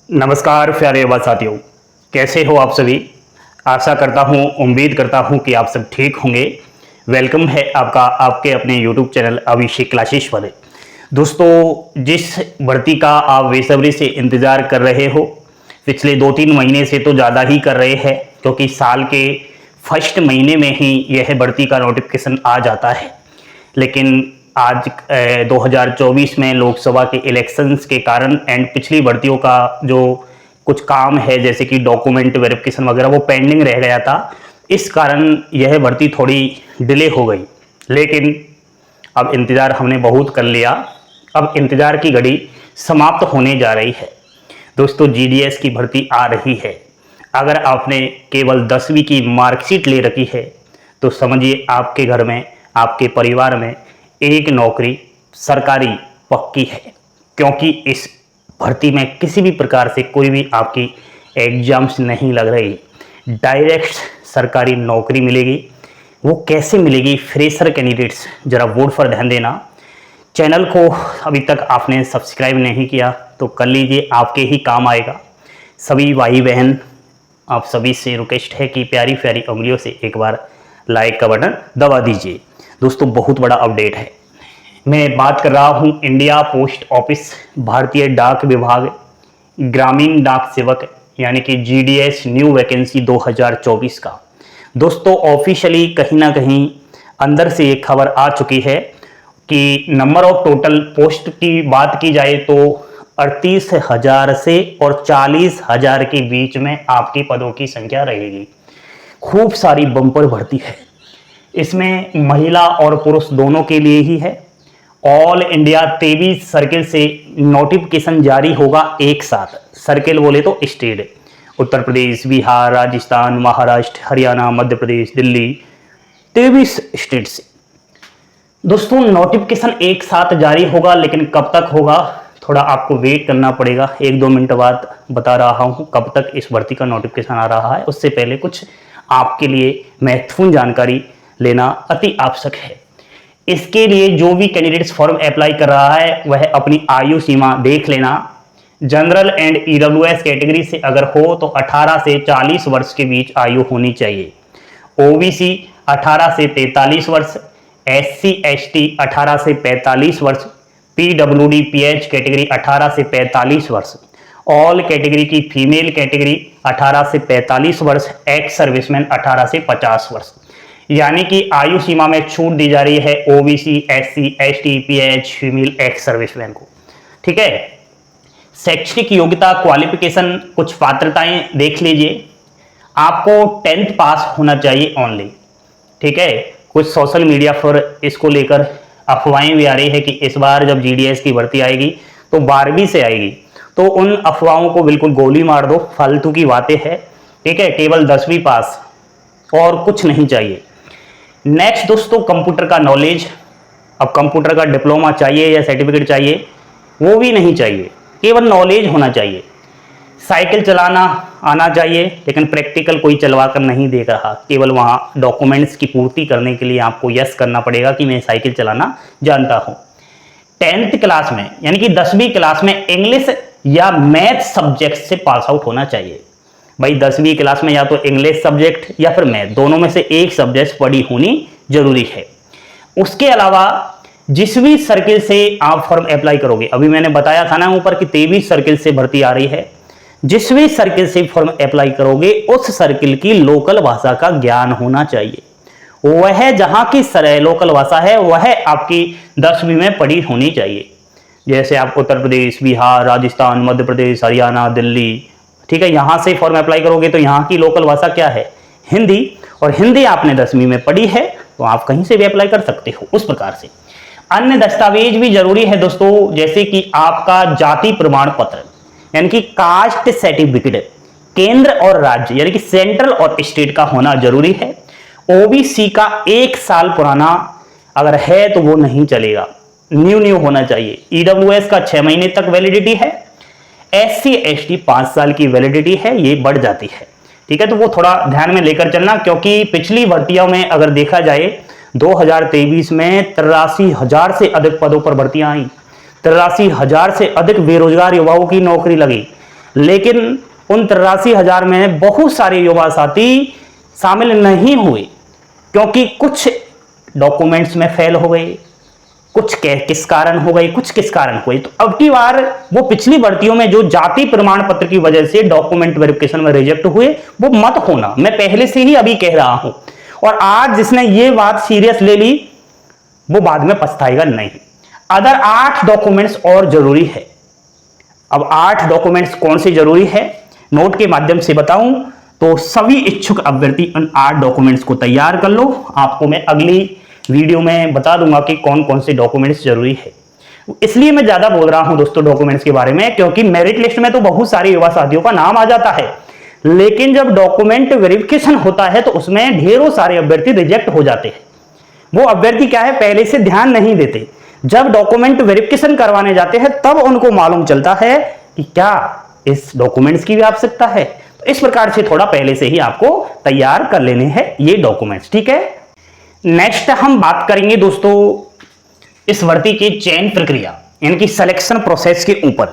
नमस्कार प्यारे युवा साथियों, कैसे हो आप सभी। आशा करता हूँ, उम्मीद करता हूँ कि आप सब ठीक होंगे। वेलकम है आपका आपके अपने YouTube चैनल अभिषेक क्लासेस पर। दोस्तों, जिस भर्ती का आप बेसब्री से इंतज़ार कर रहे हो, पिछले 2-3 महीने से तो ज़्यादा ही कर रहे हैं, क्योंकि साल के फर्स्ट महीने में ही यह भर्ती का नोटिफिकेशन आ जाता है। लेकिन आज 2024 में लोकसभा के इलेक्शंस के कारण एंड पिछली भर्तियों का जो कुछ काम है, जैसे कि डॉक्यूमेंट वेरिफिकेशन वगैरह, वो पेंडिंग रह गया था। इस कारण यह भर्ती थोड़ी डिले हो गई। लेकिन अब इंतज़ार हमने बहुत कर लिया। अब इंतज़ार की घड़ी समाप्त होने जा रही है। दोस्तों, जीडीएस की भर्ती आ रही है। अगर आपने केवल 10वीं की मार्कशीट ले रखी है तो समझिए आपके घर में, आपके परिवार में एक नौकरी सरकारी पक्की है, क्योंकि इस भर्ती में किसी भी प्रकार से कोई भी आपकी एग्जाम्स नहीं लग रही। डायरेक्ट सरकारी नौकरी मिलेगी। वो कैसे मिलेगी? फ्रेशर कैंडिडेट्स ज़रा वोट पर ध्यान देना। चैनल को अभी तक आपने सब्सक्राइब नहीं किया तो कर लीजिए, आपके ही काम आएगा। सभी भाई बहन, आप सभी से रिक्वेस्ट है कि प्यारी प्यारी उंगलियों से एक बार लाइक का बटन दबा दीजिए। दोस्तों, बहुत बड़ा अपडेट है। मैं बात कर रहा हूं इंडिया पोस्ट ऑफिस, भारतीय डाक विभाग, ग्रामीण डाक सेवक यानी कि जीडीएस न्यू वैकेंसी 2024 का। दोस्तों, ऑफिशियली कहीं ना कहीं अंदर से एक खबर आ चुकी है कि नंबर ऑफ टोटल पोस्ट की बात की जाए तो 38,000 से और 40,000 के बीच में आपके पदों की संख्या रहेगी। खूब सारी बम्पर भर्ती है। इसमें महिला और पुरुष दोनों के लिए ही है। ऑल इंडिया 23 सर्किल से नोटिफिकेशन जारी होगा एक साथ। सर्किल बोले तो स्टेट, उत्तर प्रदेश, बिहार, राजस्थान, महाराष्ट्र, हरियाणा, मध्य प्रदेश, दिल्ली, 23 स्टेट से। दोस्तों, नोटिफिकेशन एक साथ जारी होगा, लेकिन कब तक होगा थोड़ा आपको वेट करना पड़ेगा। 1-2 मिनट बाद बता रहा हूँ कब तक इस भर्ती का नोटिफिकेशन आ रहा है। उससे पहले कुछ आपके लिए महत्वपूर्ण जानकारी लेना अति आवश्यक है। इसके लिए जो भी कैंडिडेट्स फॉर्म अप्लाई कर रहा है वह अपनी आयु सीमा देख लेना। जनरल एंड ईडब्ल्यूएस कैटेगरी से अगर हो तो 18 से 40 वर्ष के बीच आयु होनी चाहिए। ओबीसी 18 से 43 वर्ष, एससी एसटी 18 से 45 वर्ष, पीडब्ल्यूडी पीएच कैटेगरी 18 से 45 वर्ष, ऑल कैटेगरी की फीमेल कैटेगरी 18 से 45 वर्ष, एक्स सर्विसमैन 18 से 50 वर्ष। यानी कि आयु सीमा में छूट दी जा रही है OBC, SC, ST, pH, female, ex serviceman को। ठीक है। शैक्षणिक योग्यता क्वालिफिकेशन, कुछ पात्रताएं देख लीजिए। आपको 10th पास होना चाहिए ओनली। ठीक है। कुछ सोशल मीडिया पर इसको लेकर अफवाहें भी आ रही है कि इस बार जब जीडीएस की भर्ती आएगी तो 12वीं से आएगी, तो उन अफवाहों को बिल्कुल गोली मार दो, फालतू की बातें हैं। ठीक है। केवल 10वीं पास और कुछ नहीं चाहिए। नेक्स्ट दोस्तों, कंप्यूटर का नॉलेज। अब कंप्यूटर का डिप्लोमा चाहिए या सर्टिफिकेट चाहिए, वो भी नहीं चाहिए, केवल नॉलेज होना चाहिए। साइकिल चलाना आना चाहिए, लेकिन प्रैक्टिकल कोई चलवा कर नहीं दे रहा। केवल वहाँ डॉक्यूमेंट्स की पूर्ति करने के लिए आपको यस करना पड़ेगा कि मैं साइकिल चलाना जानता हूँ। 10th क्लास में यानी कि 10वीं क्लास में इंग्लिश या मैथ सब्जेक्ट से पास आउट होना चाहिए। भाई 10वीं क्लास में या तो इंग्लिश सब्जेक्ट या फिर मैथ, दोनों में से एक सब्जेक्ट पढ़ी होनी जरूरी है। उसके अलावा जिस भी सर्किल से आप फॉर्म अप्लाई करोगे, अभी मैंने बताया था ना ऊपर कि 23 सर्किल से भर्ती आ रही है। जिस भी सर्किल से फॉर्म अप्लाई करोगे उस सर्किल की लोकल भाषा का ज्ञान होना चाहिए। वह जहां की लोकल भाषा है वह आपकी 10वीं में पढ़ी होनी चाहिए। जैसे आप उत्तर प्रदेश, बिहार, राजस्थान, मध्य प्रदेश, हरियाणा, दिल्ली, ठीक है, यहां से फॉर्म अप्लाई करोगे तो यहां की लोकल भाषा क्या है? हिंदी। और हिंदी आपने 10वीं में पढ़ी है तो आप कहीं से भी अप्लाई कर सकते हो। उस प्रकार से अन्य दस्तावेज भी जरूरी है दोस्तों, जैसे कि आपका जाति प्रमाण पत्र यानी कि कास्ट सर्टिफिकेट, केंद्र और राज्य यानी कि सेंट्रल और स्टेट का होना जरूरी है। ओबीसी का 1 साल पुराना अगर है तो वो नहीं चलेगा, न्यू होना चाहिए। ईडब्ल्यूएस का 6 महीने तक वैलिडिटी है। एससी एसटी 5 साल की वैलिडिटी है, ये बढ़ जाती है। ठीक है, तो वो थोड़ा ध्यान में लेकर चलना, क्योंकि पिछली भर्तियों में अगर देखा जाए 2023 में 83,000 से अधिक पदों पर भर्तियां आई। 83,000 से अधिक बेरोजगार युवाओं की नौकरी लगी। लेकिन उन 83,000 में बहुत सारे युवा साथी शामिल नहीं हुए, क्योंकि कुछ डॉक्यूमेंट्स में फेल हो गए, कुछ किस कारण हो गई, कुछ किस कारण हुई। तो अब की बार वो पिछली भर्तियों में जो जाति प्रमाण पत्र की वजह से डॉक्यूमेंट वेरिफिकेशन में रिजेक्ट हुए, वो मत होना, मैं पहले से ही अभी कह रहा हूं। और आज जिसने ये बात सीरियस ले ली वो बाद में पछताएगा नहीं। अदर 8 डॉक्यूमेंट्स और जरूरी है। अब 8 डॉक्यूमेंट्स कौन से जरूरी है, नोट के माध्यम से बताऊं तो सभी इच्छुक अभ्यर्थी उन 8 डॉक्यूमेंट्स को तैयार कर लो। आपको मैं अगली वीडियो में बता दूंगा कि कौन कौन से डॉक्यूमेंट्स जरूरी है। इसलिए मैं ज्यादा बोल रहा हूं दोस्तों डॉक्यूमेंट्स के बारे में, क्योंकि मेरिट लिस्ट में तो बहुत सारे युवा साथियों का नाम आ जाता है, लेकिन जब डॉक्यूमेंट वेरिफिकेशन होता है तो उसमें ढेरों सारे अभ्यर्थी रिजेक्ट हो जाते हैं। वो अभ्यर्थी क्या है, पहले से ध्यान नहीं देते, जब डॉक्यूमेंट वेरिफिकेशन करवाने जाते हैं तब उनको मालूम चलता है कि क्या इस डॉक्यूमेंट्स की भी आवश्यकता है। तो इस प्रकार से थोड़ा पहले से ही आपको तैयार कर लेने हैं ये डॉक्यूमेंट्स, ठीक है। नेक्स्ट हम बात करेंगे दोस्तों इस भर्ती की चयन प्रक्रिया, इनकी सिलेक्शन प्रोसेस के ऊपर।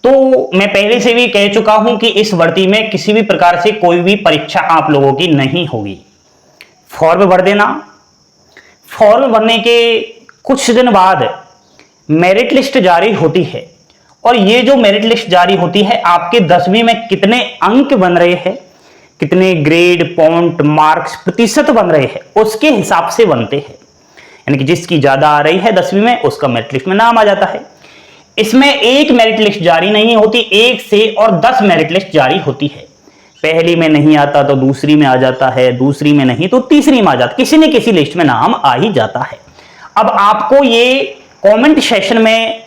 तो मैं पहले से भी कह चुका हूं कि इस भर्ती में किसी भी प्रकार से कोई भी परीक्षा आप लोगों की नहीं होगी। फॉर्म भर देना, फॉर्म भरने के कुछ दिन बाद मेरिट लिस्ट जारी होती है, और ये जो मेरिट लिस्ट जारी होती है आपके 10वीं में कितने अंक बन रहे हैं, कितने ग्रेड पॉइंट मार्क्स प्रतिशत बन रहे हैं, उसके हिसाब से बनते हैं। यानी कि जिसकी ज्यादा आ रही है 10वीं में उसका मेरिट लिस्ट में नाम आ जाता है। इसमें एक मेरिट लिस्ट जारी नहीं होती, 1 से और 10 मेरिट लिस्ट जारी होती है। पहली में नहीं आता तो दूसरी में आ जाता है, दूसरी में नहीं तो तीसरी में आ जाता, किसी न किसी लिस्ट में नाम आ ही जाता है। अब आपको ये कमेंट सेक्शन में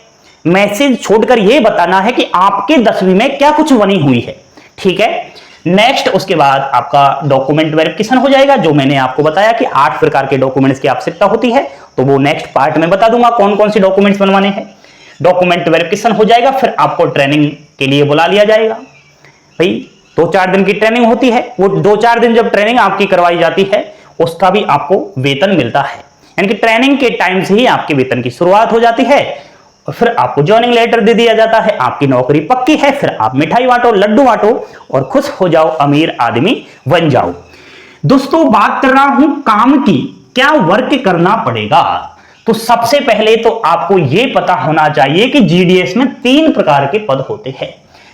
मैसेज छोड़कर ये बताना है कि आपके 10वीं में क्या कुछ बनी हुई है, ठीक है। नेक्स्ट उसके बाद आपका डॉक्यूमेंट वेरिफिकेशन हो जाएगा, जो मैंने आपको बताया कि 8 प्रकार के डॉक्यूमेंट्स की आवश्यकता होती है, तो वो नेक्स्ट पार्ट में बता दूंगा कौन कौन से डॉक्यूमेंट्स बनवाने हैं। डॉक्यूमेंट वेरिफिकेशन हो जाएगा, फिर आपको ट्रेनिंग के लिए बुला लिया जाएगा। भाई 2-4 दिन की ट्रेनिंग होती है, वो 2-4 दिन जब ट्रेनिंग आपकी करवाई जाती है उसका भी आपको वेतन मिलता है, यानी कि ट्रेनिंग के टाइम से ही आपके वेतन की शुरुआत हो जाती है, और फिर आपको ज्वाइनिंग लेटर दे दिया जाता है, आपकी नौकरी पक्की है। फिर आप मिठाई बांटो, लड्डू बांटो और खुश हो जाओ, अमीर आदमी बन जाओ। दोस्तों बात कर रहा हूं काम की, क्या वर्क करना पड़ेगा। तो सबसे पहले तो आपको यह पता होना चाहिए कि जीडीएस में 3 प्रकार के पद होते हैं।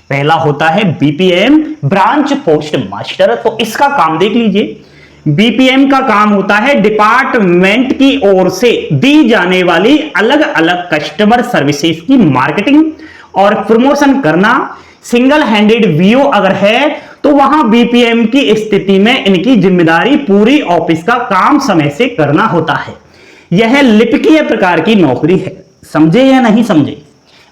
पहला होता है बीपीएम ब्रांच पोस्ट मास्टर, तो इसका काम देख लीजिए। बीपीएम का काम होता है डिपार्टमेंट की ओर से दी जाने वाली अलग अलग कस्टमर सर्विसेज की मार्केटिंग और प्रमोशन करना। सिंगल हैंडेड वीओ अगर है तो वहां बीपीएम की स्थिति में इनकी जिम्मेदारी पूरी ऑफिस का काम समय से करना होता है। यह लिपिकीय प्रकार की नौकरी है, समझे या नहीं समझे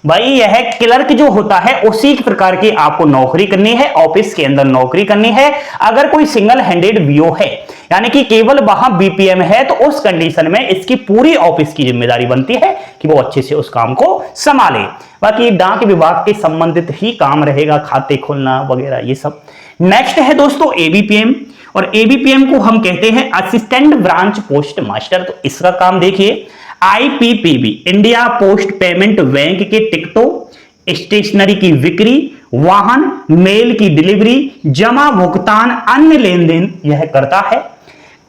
भाई। यह क्लर्क जो होता है उसी प्रकार की आपको नौकरी करनी है, ऑफिस के अंदर नौकरी करनी है। अगर कोई सिंगल हैंडेड वीओ है यानी कि केवल वहां बीपीएम है, तो उस कंडीशन में इसकी पूरी ऑफिस की जिम्मेदारी बनती है कि वो अच्छे से उस काम को संभाले। बाकी डाक विभाग के संबंधित ही काम रहेगा, खाते खोलना वगैरह ये सब। नेक्स्ट है दोस्तों एबीपीएम, और एबीपीएम को हम कहते हैं असिस्टेंट ब्रांच पोस्ट मास्टर। तो इसका काम देखिए, IPPB India post payment bank के टिकटों, स्टेशनरी की बिक्री, वाहन मेल की डिलीवरी, जमा भुगतान, अन्य लेन देन यह करता है।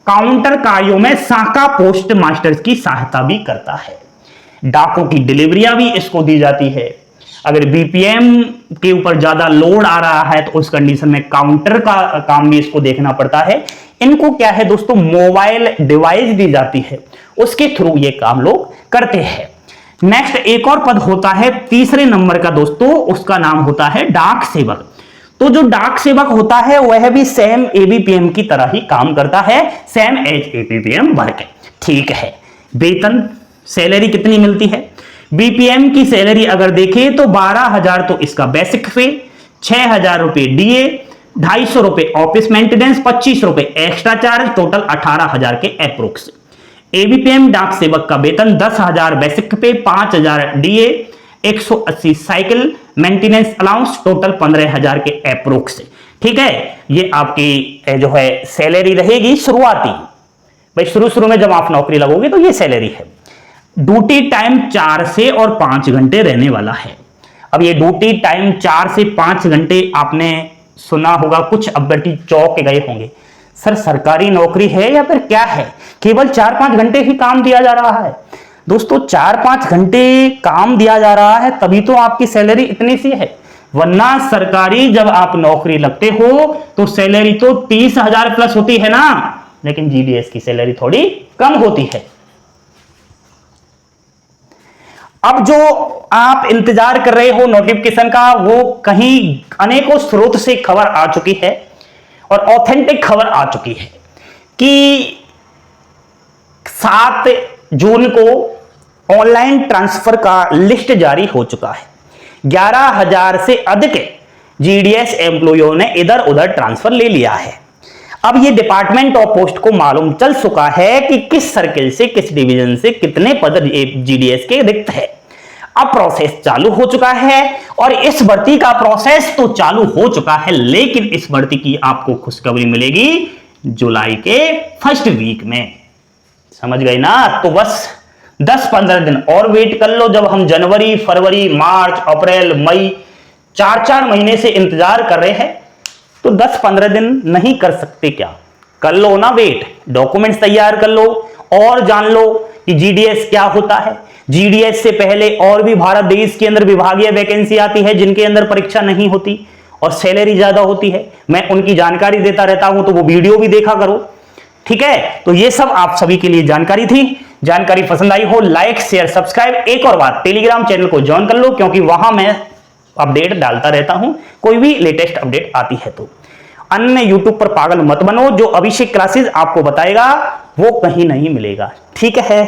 काउंटर कार्यों में शाखा पोस्ट मास्टर की सहायता भी करता है। डाकों की डिलीवरियां भी इसको दी जाती है। अगर बीपीएम के ऊपर ज्यादा लोड आ रहा है तो उस कंडीशन में काउंटर का काम भी इसको देखना पड़ता है। इनको क्या है दोस्तों, मोबाइल डिवाइस दी जाती है, उसके थ्रू ये काम लोग करते हैं। नेक्स्ट एक और पद होता है 3रे नंबर का दोस्तों, उसका नाम होता है डाक सेवक। तो जो डाक सेवक होता है वह भी सेम एबीपीएम की तरह ही काम करता है, सेम एज एबीपीएम वर्क, ठीक है। वेतन सैलरी कितनी मिलती है, बीपीएम की सैलरी अगर देखें तो 12,000 तो इसका बेसिक पे, 6,000 रुपए डीए, 250 रुपए ऑफिस मेंटेनेंस, 25 रुपए एक्स्ट्रा चार्ज, टोटल 18,000 के अप्रोक्स। एबीपीएम डाक सेवक का वेतन 10,000 बेसिक पे, 5,000 DA, 180 cycle maintenance allowance, total 15,000 के अप्रोक्स, ठीक है। ये आपकी जो है सैलरी रहेगी शुरुआती, भाई शुरू में जब आप नौकरी लगोगे तो ये सैलरी है। ड्यूटी टाइम 4 से और 5 घंटे रहने वाला है। अब ये ड्यूटी टाइम 4 से 5 घंटे, आपने सुना होगा, कुछ अभ्यर्थी चौंक गए होंगे, सर सरकारी नौकरी है या फिर क्या है, केवल 4-5 घंटे ही काम दिया जा रहा है। दोस्तों 4-5 घंटे काम दिया जा रहा है तभी तो आपकी सैलरी इतनी सी है, वरना सरकारी जब आप नौकरी लगते हो तो सैलरी तो 30,000 प्लस होती है ना, लेकिन जीडीएस की सैलरी थोड़ी कम होती है। अब जो आप इंतजार कर रहे हो नोटिफिकेशन का, वो कहीं अनेकों स्रोत से खबर आ चुकी है और ऑथेंटिक खबर आ चुकी है कि 7 जून को ऑनलाइन ट्रांसफर का लिस्ट जारी हो चुका है। 11,000 से अधिक जीडीएस एम्प्लॉइयों ने इधर उधर ट्रांसफर ले लिया है। अब ये डिपार्टमेंट ऑफ पोस्ट को मालूम चल चुका है कि किस सर्किल से, किस डिवीजन से कितने पद जीडीएस के रिक्त है। अब प्रोसेस चालू हो चुका है और इस भर्ती का प्रोसेस तो चालू हो चुका है, लेकिन इस भर्ती की आपको खुशखबरी मिलेगी जुलाई के फर्स्ट वीक में। समझ गए ना? तो बस 10-15 दिन और वेट कर लो। जब हम जनवरी, फरवरी, मार्च, अप्रैल, मई 4-4 महीने से इंतजार कर रहे हैं, तो 10-15 दिन नहीं कर सकते क्या? कर लो ना वेट, डॉक्यूमेंट्स तैयार कर लो और जान लो कि जीडीएस क्या होता है। जीडीएस से पहले और भी भारत देश के अंदर विभागीय वैकेंसी आती है जिनके अंदर परीक्षा नहीं होती और सैलरी ज्यादा होती है। मैं उनकी जानकारी देता रहता हूं, तो वो वीडियो भी देखा करो, ठीक है? तो ये सब आप सभी के लिए जानकारी थी। जानकारी पसंद आई हो, लाइक शेयर सब्सक्राइब। एक और बात, टेलीग्राम चैनल को ज्वाइन कर लो, क्योंकि वहां मैं अपडेट डालता रहता हूं, कोई भी लेटेस्ट अपडेट आती है तो। अन्य यूट्यूब पर पागल मत बनो, जो अभिषेक क्लासेस आपको बताएगा वो कहीं नहीं मिलेगा, ठीक है?